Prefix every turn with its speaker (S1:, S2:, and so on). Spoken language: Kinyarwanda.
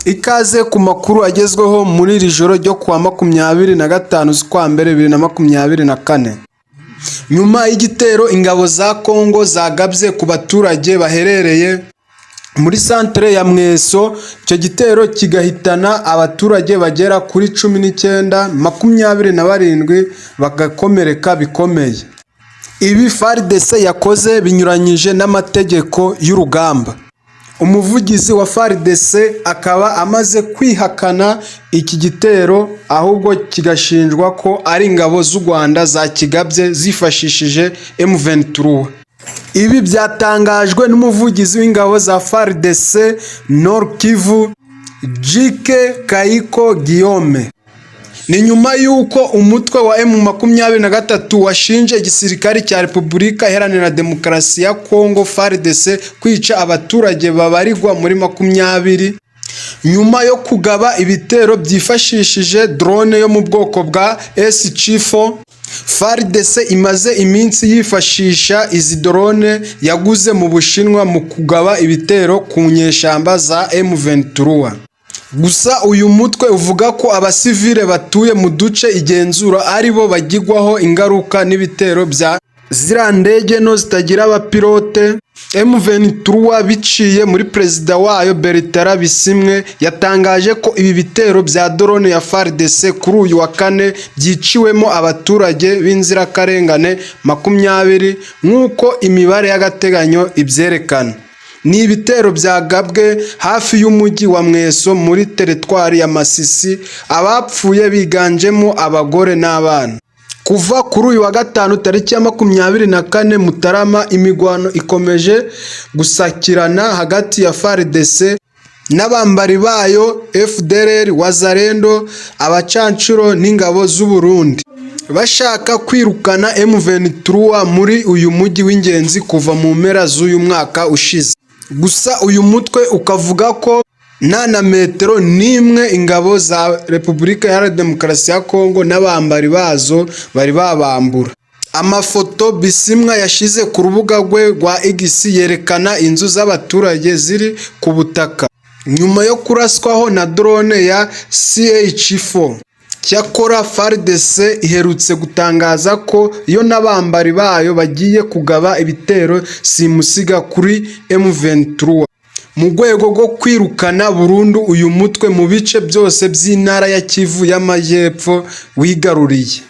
S1: Ikaze ku makuru agezweho muri iri joro ryo kuwa 25 z'ukwa mbere 2024. Nyuma y'igitero ingabo za Congo zagabye ku baturage baherereye muri centre ya Mweso, icyo gitero kigahitana abaturage bagera kuri 19, 27 bagakomereka bikomeye. Ibi Fardc yakoze binyuranyije n'amategeko y'urugamba. Umuvugizi wa Fardc akaba amaze kwihakana iki gitero, ahubwo kigashinjwa ko ari ingabo z'u Rwanda zakigabye zifashishije M23. Ibi byatangajwe n'umuvugizi w'ingabo za Fardc Nord Kivu, Guillaume. Ni nyuma yuko umutwe wa M23 washinje igisirikare cya Repubulika Iharanira Demokarasi ya Congo Fardc kwica abaturage babarirwa muri 20 nyuma yo kugaba ibitero byifashishije drone yo mu bwoko bwa CH-4. Fardc imaze iminsi yifashisha izi drone yaguze mu Bushinwa mu kugaba ibitero ku nyeshamba za M23. Gusa uyu mutwe uvuga ko abasivile batuye mu duce igenzura aribo bagigwaho ingaruka n'ibitero bya zirandege no zitagira abapilote. M23 biciye muri perezida wayo Bertrand Bisimwe yatangaje ko ibi bitero bya drone ya Fardc kuri uyu wa kane byiciwemo abaturage b'inzirakarengane 20 nk'uko imibare y'agateganyo ibyerekana. Ni ibitero byagabwe hafi y'umujyi wa Mweso muri teritwari ya Masisi, abapfuye biganjemo abagore n'abana. Kuva kuri uyu wa gatanu tariki ya 24 Mutarama, imigwano ikomeje gusakirana hagati ya Fardc n'abambari bayo FDLR, Wazalendo, abacancuro n'ingabo z'u Burundi, bashaka kwirukana M23 muri uyu mujyi w'ingenzi kuva mu mpera z'uyu mwaka ushize. Gusa uyu mutwe ukavuga ko nta na metero n'imwe ingabo za Repubulika Iharanira Demokarasi ya Congo n'abambari bazo bari babambura. Amafoto Bisimwa yashize ku rubuga rwe rwa X yerekana inzu z'abaturage ziri ku butaka nyuma yo kuraswaho na drone ya CH-4. Cyakora Fardc iherutse gutangaza ko iyo n'abambari bayo bagiye kugaba ibitero simusiga kuri M23 mu rwego rwo kwirukana burundu uyu mutwe mu bice byose by'intara ya Kivu y'Amajyepfo wigaruriye.